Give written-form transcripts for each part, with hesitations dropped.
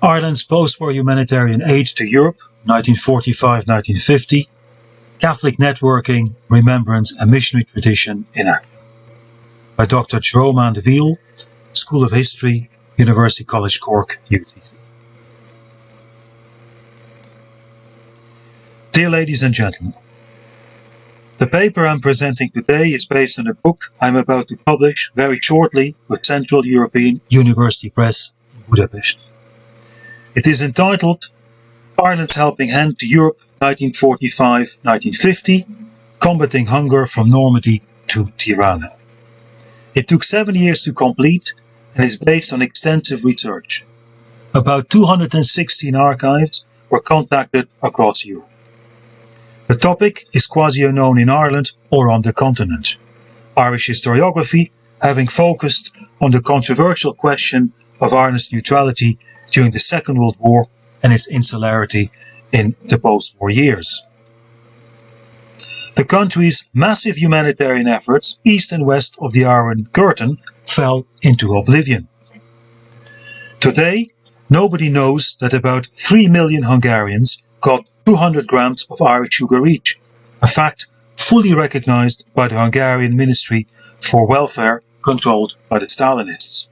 Ireland's post-war humanitarian aid to Europe, 1945-1950, Catholic networking, remembrance and missionary tradition in Ireland. By Dr. Jérôme de Wiel, School of History, University College Cork, UCC. Dear ladies and gentlemen, the paper I'm presenting today is based on a book I'm about to publish very shortly with Central European University Press in Budapest. It is entitled Ireland's Helping Hand to Europe 1945-1950, Combating Hunger from Normandy to Tirana. It took 7 years to complete and is based on extensive research. About 216 archives were contacted across Europe. The topic is quasi-unknown in Ireland or on the continent. Irish historiography having focused on the controversial question of Ireland's neutrality during the Second World War and its insularity in the post-war years. The country's massive humanitarian efforts east and west of the Iron Curtain fell into oblivion. Today, nobody knows that about 3 million Hungarians got 200 grams of Irish sugar each, a fact fully recognized by the Hungarian Ministry for Welfare controlled by the Stalinists.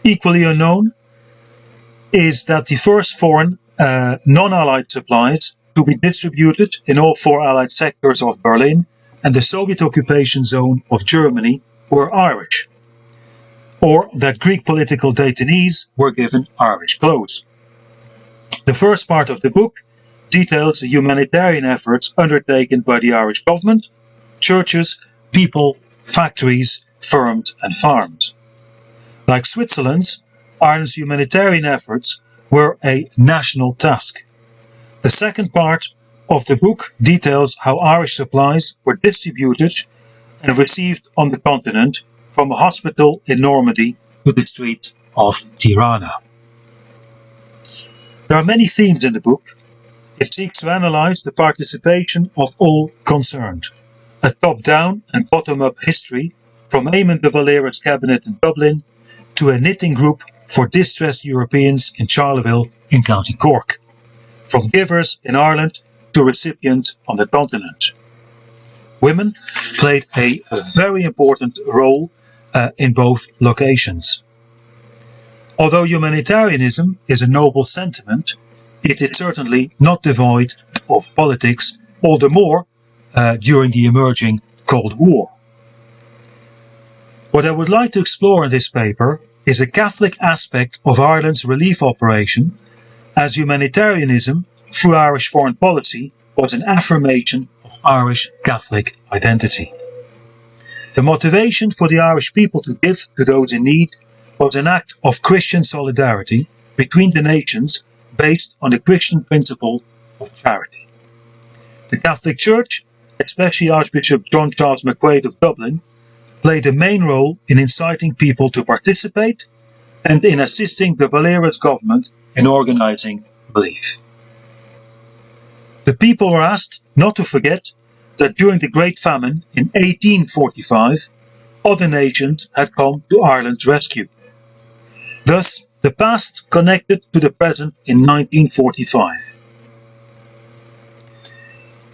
Equally unknown is that the first foreign non-Allied supplies to be distributed in all 4 Allied sectors of Berlin and the Soviet occupation zone of Germany were Irish, or that Greek political detainees were given Irish clothes. The first part of the book details the humanitarian efforts undertaken by the Irish government, churches, people, factories, firms and farms. Like Switzerland's, Ireland's humanitarian efforts were a national task. The second part of the book details how Irish supplies were distributed and received on the continent from a hospital in Normandy to the streets of Tirana. There are many themes in the book. It seeks to analyze the participation of all concerned. A top-down and bottom-up history from Eamon de Valera's cabinet in Dublin to a knitting group for distressed Europeans in Charleville in County Cork. From givers in Ireland to recipients on the continent. Women played a very important role in both locations. Although humanitarianism is a noble sentiment, it is certainly not devoid of politics, all the more during the emerging Cold War. What I would like to explore in this paper is a Catholic aspect of Ireland's relief operation, as humanitarianism through Irish foreign policy was an affirmation of Irish Catholic identity. The motivation for the Irish people to give to those in need was an act of Christian solidarity between the nations based on the Christian principle of charity. The Catholic Church, especially Archbishop John Charles McQuaid of Dublin, played a main role in inciting people to participate and in assisting the Valera's government in organizing relief. The people were asked not to forget that during the Great Famine in 1845, other nations had come to Ireland's rescue. Thus, the past connected to the present in 1945.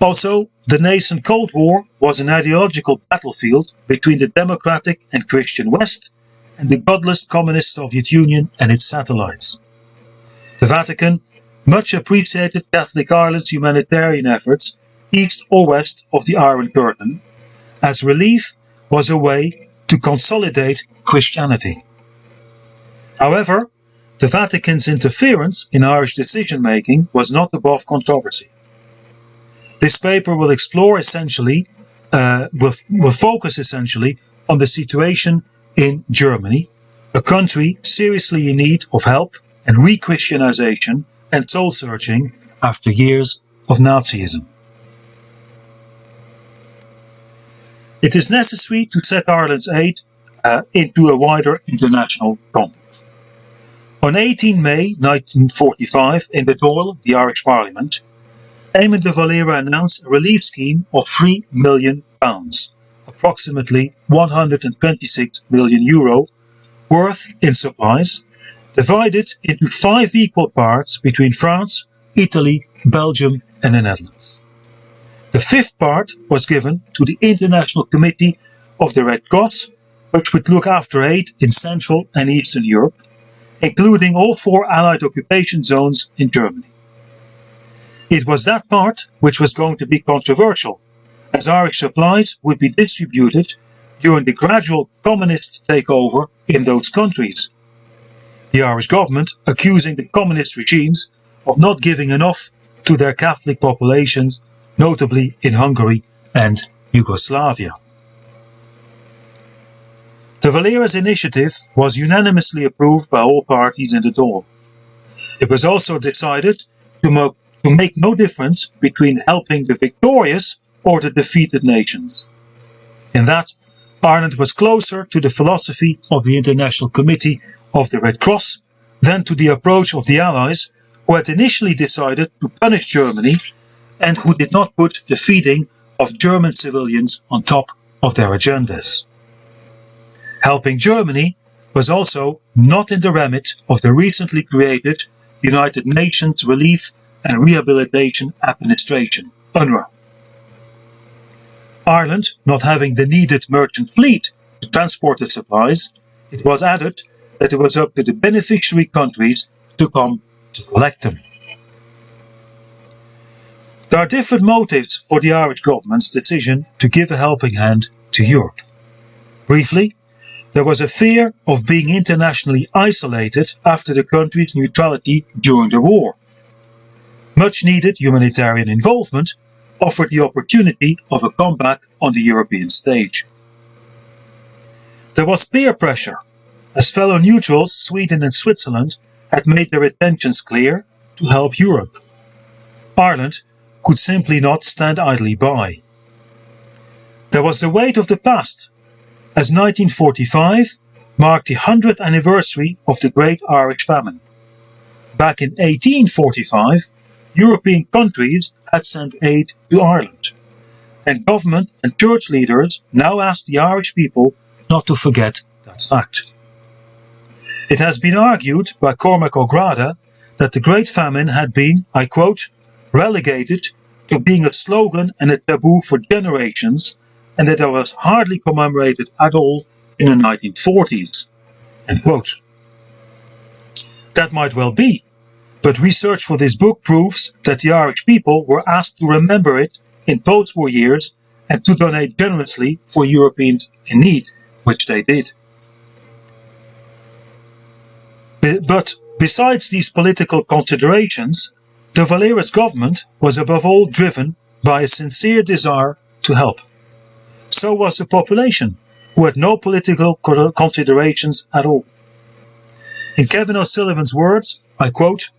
Also, the nascent Cold War was an ideological battlefield between the democratic and Christian West and the godless communist Soviet Union and its satellites. The Vatican much appreciated Catholic Ireland's humanitarian efforts east or west of the Iron Curtain, as relief was a way to consolidate Christianity. However, the Vatican's interference in Irish decision-making was not above controversy. This paper will explore essentially, will focus essentially on the situation in Germany, a country seriously in need of help and re-Christianization and soul-searching after years of Nazism. It is necessary to set Ireland's aid into a wider international context. On 18 May 1945, in the Dáil, the Irish Parliament, Eamon de Valera announced a relief scheme of £3 million, approximately €126 million, worth in supplies divided into 5 equal parts between France, Italy, Belgium and the Netherlands. The 5th part was given to the International Committee of the Red Cross, which would look after aid in Central and Eastern Europe, including all 4 Allied occupation zones in Germany. It was that part which was going to be controversial, as Irish supplies would be distributed during the gradual communist takeover in those countries. The Irish government accusing the communist regimes of not giving enough to their Catholic populations, notably in Hungary and Yugoslavia. The Valera's initiative was unanimously approved by all parties in the Dáil. It was also decided to make no difference between helping the victorious or the defeated nations. In that, Ireland was closer to the philosophy of the International Committee of the Red Cross than to the approach of the Allies, who had initially decided to punish Germany and who did not put the feeding of German civilians on top of their agendas. Helping Germany was also not in the remit of the recently created United Nations Relief and Rehabilitation Administration, UNRWA. Ireland not having the needed merchant fleet to transport the supplies, it was added that it was up to the beneficiary countries to come to collect them. There are different motives for the Irish government's decision to give a helping hand to Europe. Briefly, there was a fear of being internationally isolated after the country's neutrality during the war. Much needed humanitarian involvement offered the opportunity of a comeback on the European stage. There was peer pressure, as fellow neutrals Sweden and Switzerland had made their intentions clear to help Europe. Ireland could simply not stand idly by. There was the weight of the past, as 1945 marked the 100th anniversary of the Great Irish Famine. Back in 1845, European countries had sent aid to Ireland, and government and church leaders now ask the Irish people not to forget that fact. It has been argued by Cormac O'Grada that the Great Famine had been, I quote, relegated to being a slogan and a taboo for generations, and that it was hardly commemorated at all in the 1940s. End quote. That might well be, but research for this book proves that the Irish people were asked to remember it in post-war years and to donate generously for Europeans in need, which they did. But besides these political considerations, the Valera's government was above all driven by a sincere desire to help. So was the population, who had no political considerations at all. In Kevin O'Sullivan's words, I quote,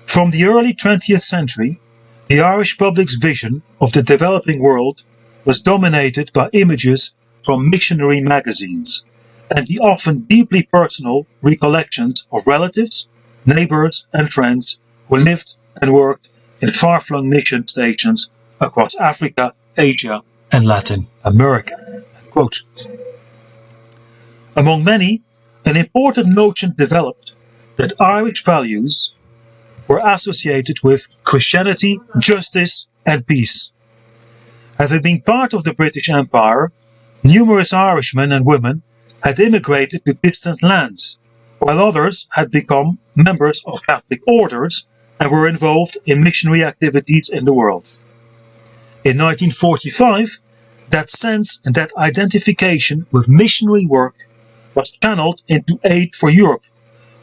"From the early 20th century, the Irish public's vision of the developing world was dominated by images from missionary magazines and the often deeply personal recollections of relatives, neighbors and friends who lived and worked in far-flung mission stations across Africa, Asia and Latin America." Quote. Among many, an important notion developed that Irish values were associated with Christianity, justice and peace. Having been part of the British Empire, numerous Irishmen and women had immigrated to distant lands, while others had become members of Catholic orders and were involved in missionary activities in the world. In 1945, that sense and that identification with missionary work was channeled into aid for Europe,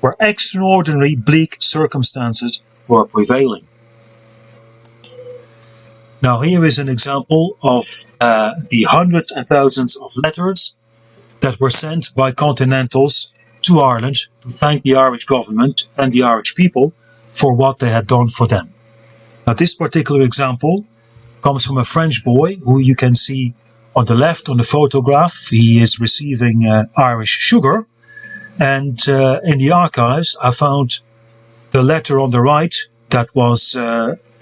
where extraordinarily bleak circumstances were prevailing. Now here is an example of the hundreds and thousands of letters that were sent by Continentals to Ireland to thank the Irish government and the Irish people for what they had done for them. Now this particular example comes from a French boy who you can see on the left on the photograph. He is receiving Irish sugar, and in the archives I found the letter on the right that was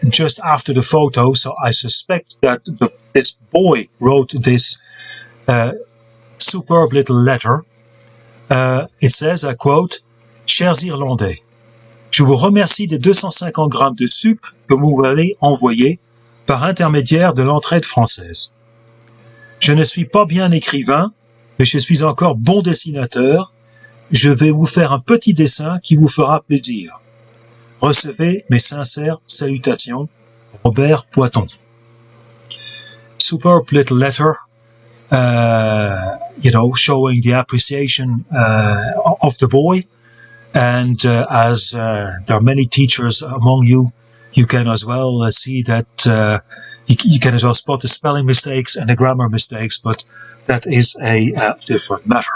just after the photo, so I suspect that this boy wrote this superb little letter. It says, I quote, Chers Irlandais, je vous remercie des 250 grammes de sucre que vous m'avez envoyés par intermédiaire de l'entraide française. Je ne suis pas bien écrivain, mais je suis encore bon dessinateur. Je vais vous faire un petit dessin qui vous fera plaisir. Recevez mes sincères salutations, Robert Poiton. Superb little letter, showing the appreciation of the boy. And as there are many teachers among you, you can as well see that you can as well spot the spelling mistakes and the grammar mistakes, but that is a different matter.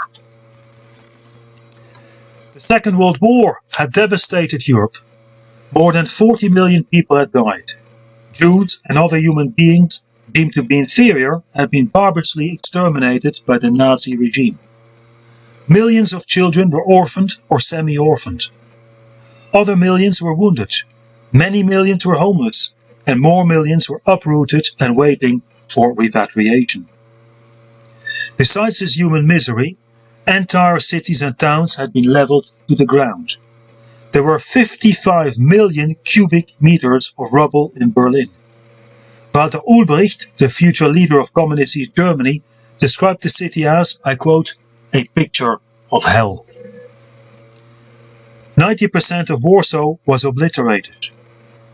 The Second World War had devastated Europe. More than 40 million people had died. Jews and other human beings deemed to be inferior had been barbarously exterminated by the Nazi regime. Millions of children were orphaned or semi-orphaned. Other millions were wounded. Many millions were homeless, and more millions were uprooted and waiting for repatriation. Besides this human misery, entire cities and towns had been leveled to the ground. There were 55 million cubic meters of rubble in Berlin. Walter Ulbricht, the future leader of Communist East Germany, described the city as, I quote, a picture of hell. 90% of Warsaw was obliterated.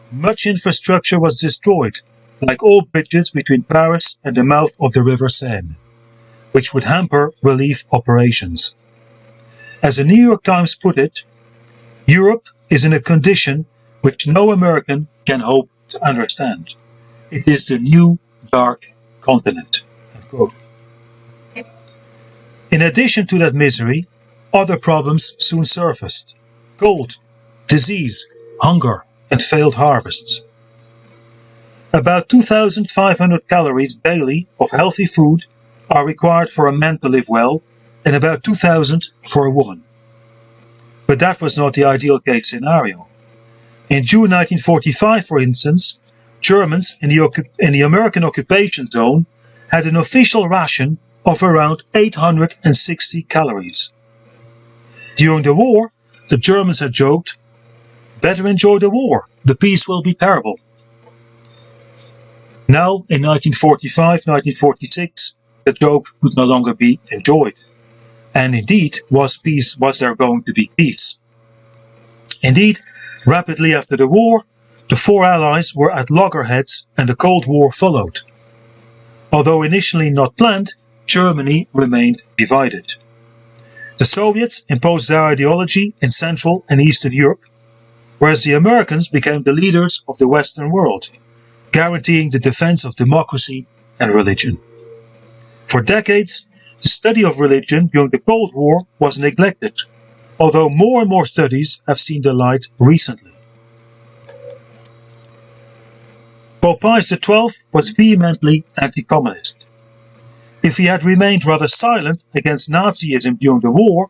Much infrastructure was destroyed, like all bridges between Paris and the mouth of the River Seine, which would hamper relief operations. As the New York Times put it, Europe is in a condition which no American can hope to understand. It is the new dark continent. Unquote. In addition to that misery, other problems soon surfaced. Cold, disease, hunger, and failed harvests. About 2,500 calories daily of healthy food are required for a man to live well, and about 2,000 for a woman. But that was not the ideal case scenario. In June 1945, for instance, Germans in the American occupation zone had an official ration of around 860 calories. During the war, the Germans had joked, "Better enjoy the war, the peace will be terrible." Now, in 1945, 1946, the joke could no longer be enjoyed. And indeed, was there going to be peace? Indeed, rapidly after the war, the four allies were at loggerheads and the Cold War followed. Although initially not planned, Germany remained divided. The Soviets imposed their ideology in Central and Eastern Europe, whereas the Americans became the leaders of the Western world, guaranteeing the defense of democracy and religion. For decades, the study of religion during the Cold War was neglected, although more and more studies have seen the light recently. Pope Pius XII was vehemently anti-communist. If he had remained rather silent against Nazism during the war,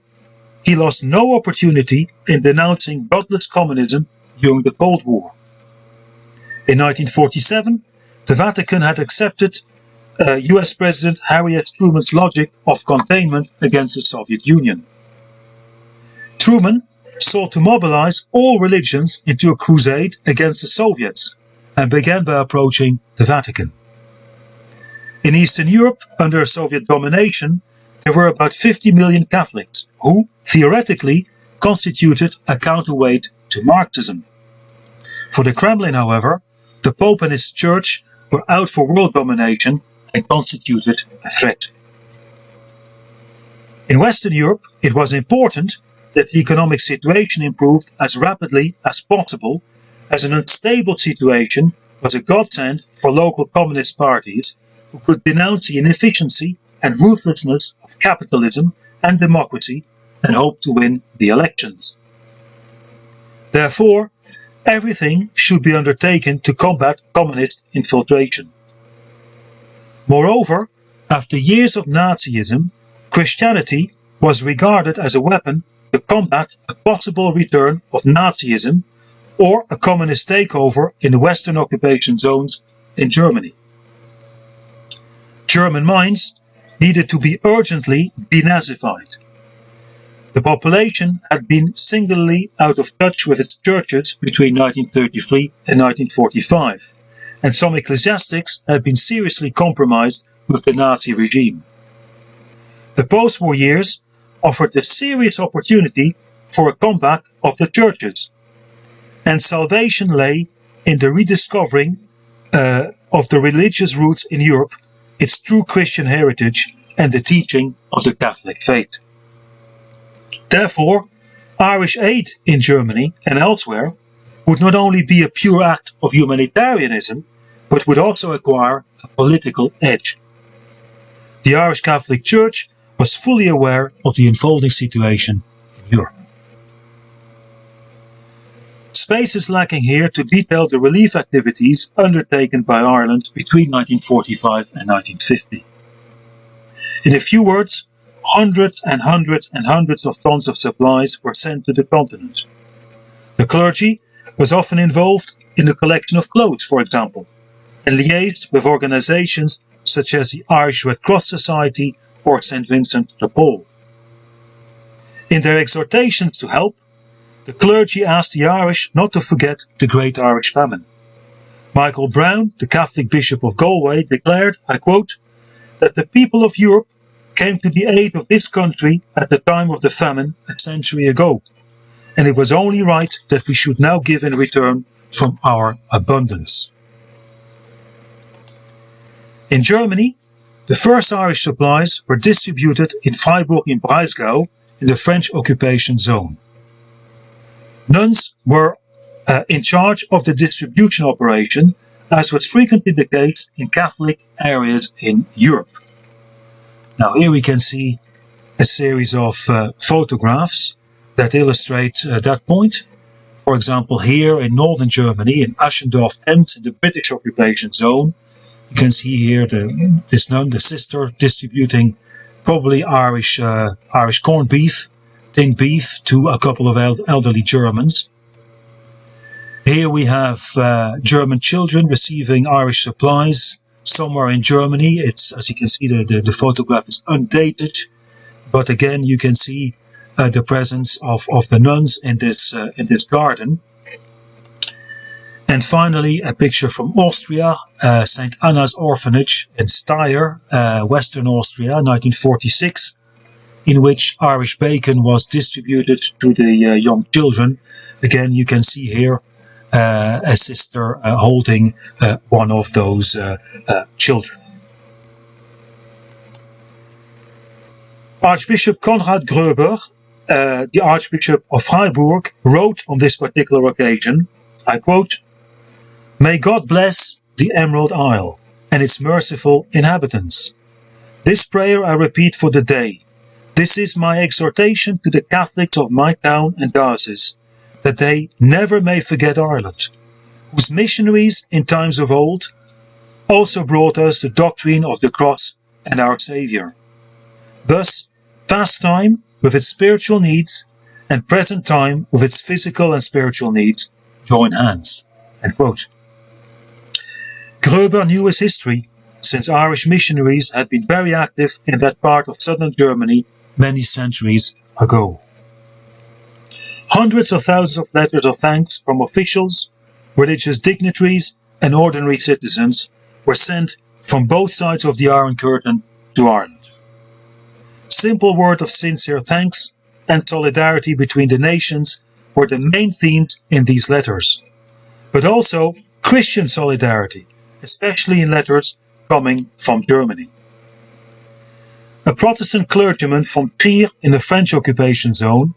he lost no opportunity in denouncing godless communism during the Cold War. In 1947, the Vatican had accepted US President Harry S. Truman's logic of containment against the Soviet Union. Truman sought to mobilize all religions into a crusade against the Soviets and began by approaching the Vatican. In Eastern Europe, under Soviet domination, there were about 50 million Catholics who, theoretically, constituted a counterweight to Marxism. For the Kremlin, however, the Pope and his church were out for world domination and constituted a threat. In Western Europe, it was important that the economic situation improved as rapidly as possible, as an unstable situation was a godsend for local communist parties who could denounce the inefficiency and ruthlessness of capitalism and democracy and hope to win the elections. Therefore, everything should be undertaken to combat communist infiltration. Moreover, after years of Nazism, Christianity was regarded as a weapon to combat a possible return of Nazism or a communist takeover in the Western occupation zones in Germany. German minds needed to be urgently denazified. The population had been singularly out of touch with its churches between 1933 and 1945, and some ecclesiastics had been seriously compromised with the Nazi regime. The post-war years offered a serious opportunity for a comeback of the churches, and salvation lay in the rediscovering of the religious roots in Europe, its true Christian heritage, and the teaching of the Catholic faith. Therefore, Irish aid in Germany and elsewhere would not only be a pure act of humanitarianism, but would also acquire a political edge. The Irish Catholic Church was fully aware of the unfolding situation in Europe. Space is lacking here to detail the relief activities undertaken by Ireland between 1945 and 1950. In a few words, hundreds and hundreds and hundreds of tons of supplies were sent to the continent. The clergy was often involved in the collection of clothes, for example, and liaised with organizations such as the Irish Red Cross Society or St. Vincent de Paul. In their exhortations to help, the clergy asked the Irish not to forget the Great Irish Famine. Michael Brown, the Catholic Bishop of Galway, declared, I quote, that the people of Europe came to the aid of this country at the time of the famine a century ago, and it was only right that we should now give in return from our abundance. In Germany, the first Irish supplies were distributed in Freiburg im Breisgau in the French occupation zone. Nuns were in charge of the distribution operation, as was frequently the case in Catholic areas in Europe. Now here we can see a series of photographs that illustrate that point. For example, here in northern Germany, in Aschendorf-Ems, in the British occupation zone, you can see here this nun, the sister, distributing probably Irish corned beef, tinned beef, to a couple of elderly Germans. Here we have German children receiving Irish supplies somewhere in Germany. It's, as you can see, the photograph is undated, but again you can see the presence of the nuns in this garden. And finally, a picture from Austria, St. Anna's Orphanage in Steyr, Western Austria, 1946, in which Irish bacon was distributed to the young children. Again, you can see here a sister holding one of those children. Archbishop Konrad Gröber, the Archbishop of Freiburg, wrote on this particular occasion, I quote, "May God bless the Emerald Isle and its merciful inhabitants. This prayer I repeat for the day. This is my exhortation to the Catholics of my town and diocese, that they never may forget Ireland, whose missionaries in times of old also brought us the doctrine of the cross and our Saviour. Thus, past time with its spiritual needs and present time with its physical and spiritual needs join hands." End quote. Gröber knew his history, since Irish missionaries had been very active in that part of southern Germany many centuries ago. Hundreds of thousands of letters of thanks from officials, religious dignitaries, and ordinary citizens were sent from both sides of the Iron Curtain to Ireland. Simple word of sincere thanks and solidarity between the nations were the main themes in these letters, but also Christian solidarity, especially in letters coming from Germany. A Protestant clergyman from Trier in the French occupation zone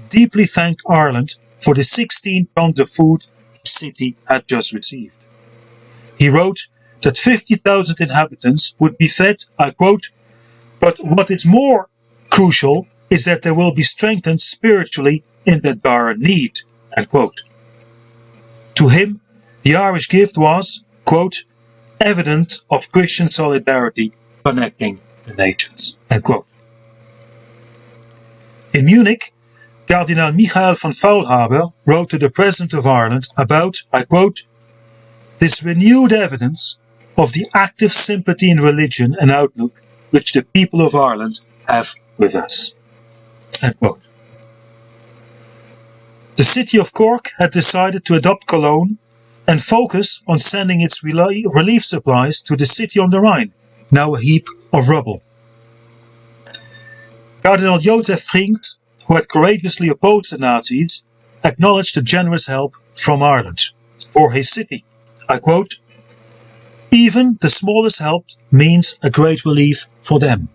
deeply thanked Ireland for the 16 tons of food the city had just received. He wrote that 50,000 inhabitants would be fed, I quote, "But what is more crucial is that they will be strengthened spiritually in their dire need," end quote. To him, the Irish gift was, quote, "evidence of Christian solidarity connecting the nations," end quote. In Munich, Cardinal Michael von Faulhaber wrote to the President of Ireland about, I quote, "this renewed evidence of the active sympathy in religion and outlook which the people of Ireland have with us," end quote. The city of Cork had decided to adopt Cologne and focus on sending its relief supplies to the city on the Rhine, now a heap of rubble. Cardinal Joseph Frings, who had courageously opposed the Nazis, acknowledged the generous help from Ireland for his city. I quote, "Even the smallest help means a great relief for them.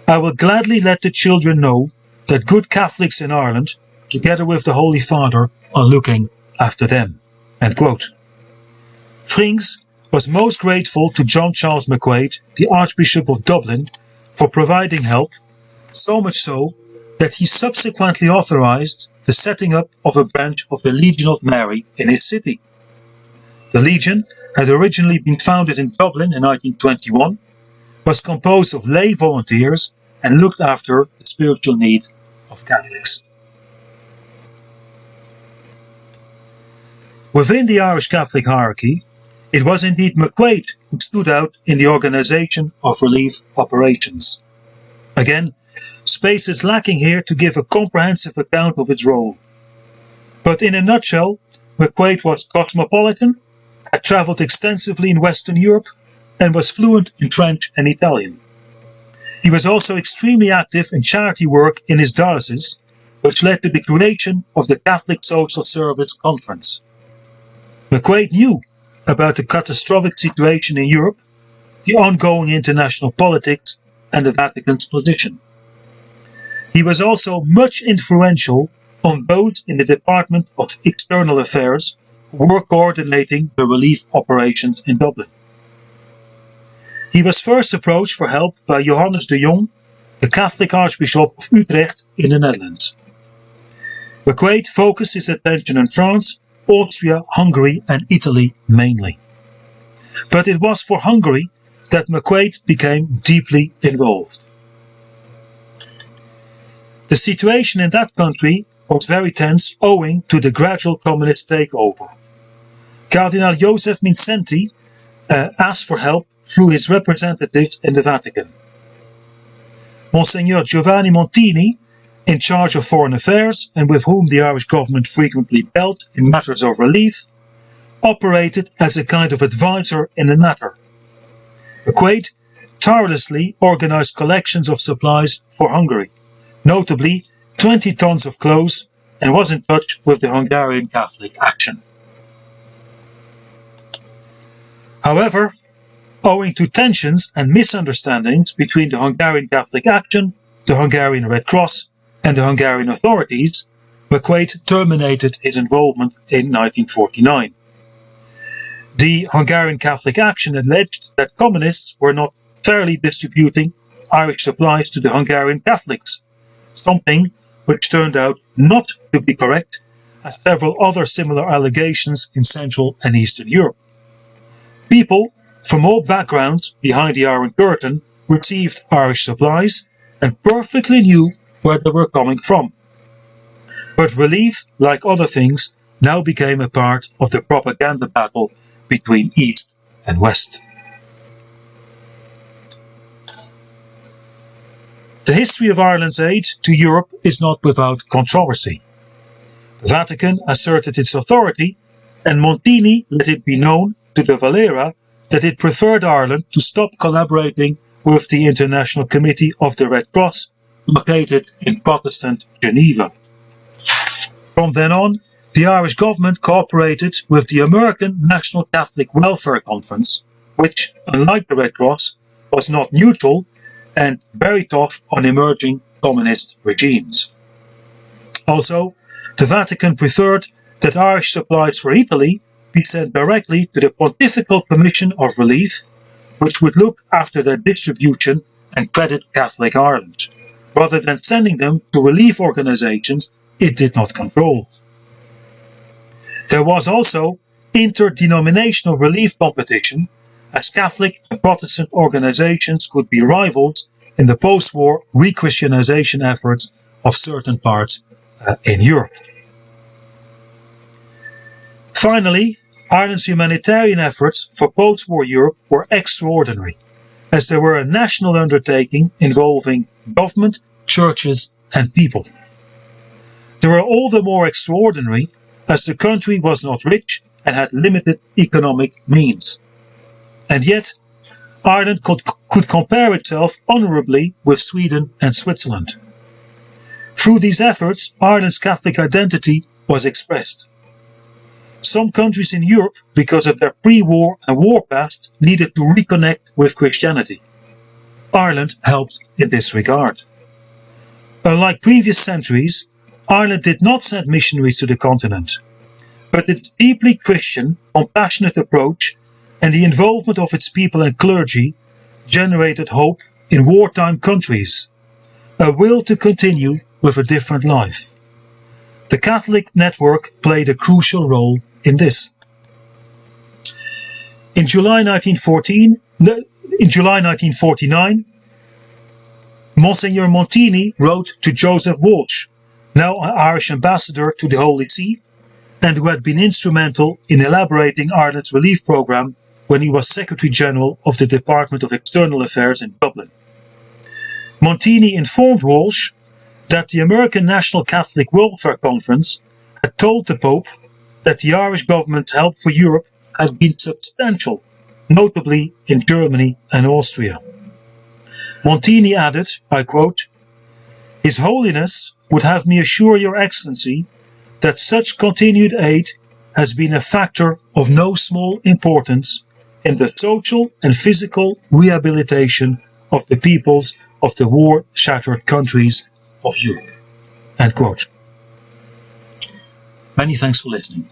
I will gladly let the children know that good Catholics in Ireland, together with the Holy Father, are looking after them." End quote. Frings was most grateful to John Charles McQuaid, the Archbishop of Dublin, for providing help, so much so that he subsequently authorized the setting up of a branch of the Legion of Mary in his city. The Legion had originally been founded in Dublin in 1921, was composed of lay volunteers, and looked after the spiritual need of Catholics. Within the Irish Catholic hierarchy, it was indeed McQuaid who stood out in the organisation of relief operations. Again, space is lacking here to give a comprehensive account of its role. But in a nutshell, McQuaid was cosmopolitan, had travelled extensively in Western Europe, and was fluent in French and Italian. He was also extremely active in charity work in his diocese, which led to the creation of the Catholic Social Service Conference. McQuaid knew about the catastrophic situation in Europe, the ongoing international politics, and the Vatican's position. He was also much influential on those in the Department of External Affairs who were coordinating the relief operations in Dublin. He was first approached for help by Johannes de Jong, the Catholic Archbishop of Utrecht in the Netherlands. McQuaid focused his attention on France, Austria, Hungary and Italy mainly. But it was for Hungary that McQuaid became deeply involved. The situation in that country was very tense owing to the gradual communist takeover. Cardinal Joseph Mincenti asked for help through his representatives in the Vatican. Monsignor Giovanni Montini, in charge of foreign affairs and with whom the Irish government frequently dealt in matters of relief, operated as a kind of advisor in the matter. McQuaid tirelessly organised collections of supplies for Hungary, notably 20 tons of clothes, and was in touch with the Hungarian Catholic Action. However, owing to tensions and misunderstandings between the Hungarian Catholic Action, the Hungarian Red Cross, and the Hungarian authorities, McQuaid terminated his involvement in 1949. The Hungarian Catholic Action alleged that communists were not fairly distributing Irish supplies to the Hungarian Catholics, something which turned out not to be correct, as several other similar allegations in Central and Eastern Europe. People from all backgrounds behind the Iron Curtain received Irish supplies and perfectly knew where they were coming from. But relief, like other things, now became a part of the propaganda battle between East and West. The history of Ireland's aid to Europe is not without controversy. The Vatican asserted its authority, and Montini let it be known to the Valera that it preferred Ireland to stop collaborating with the International Committee of the Red Cross, located in Protestant Geneva. From then on, the Irish government cooperated with the American National Catholic Welfare Conference, which, unlike the Red Cross, was not neutral and very tough on emerging communist regimes. Also, the Vatican preferred that Irish supplies for Italy be sent directly to the Pontifical Commission of Relief, which would look after their distribution and credit Catholic Ireland, rather than sending them to relief organizations it did not control. There was also interdenominational relief competition, as Catholic and Protestant organizations could be rivals in the post-war re-Christianization efforts of certain parts in Europe. Finally, Ireland's humanitarian efforts for post-war Europe were extraordinary, as they were a national undertaking involving government, churches and people. They were all the more extraordinary as the country was not rich and had limited economic means. And yet, Ireland could compare itself honourably with Sweden and Switzerland. Through these efforts, Ireland's Catholic identity was expressed. Some countries in Europe, because of their pre-war and war past, needed to reconnect with Christianity. Ireland helped in this regard. Unlike previous centuries, Ireland did not send missionaries to the continent, but its deeply Christian, compassionate approach and the involvement of its people and clergy generated hope in wartime countries, a will to continue with a different life. The Catholic network played a crucial role in this. In July 1949, Monsignor Montini wrote to Joseph Walsh, now Irish ambassador to the Holy See, and who had been instrumental in elaborating Ireland's relief programme when he was Secretary General of the Department of External Affairs in Dublin. Montini informed Walsh that the American National Catholic Welfare Conference had told the Pope that the Irish government's help for Europe had been substantial, notably in Germany and Austria. Montini added, I quote, "His Holiness would have me assure Your Excellency that such continued aid has been a factor of no small importance in the social and physical rehabilitation of the peoples of the war-shattered countries of Europe." End quote. Many thanks for listening.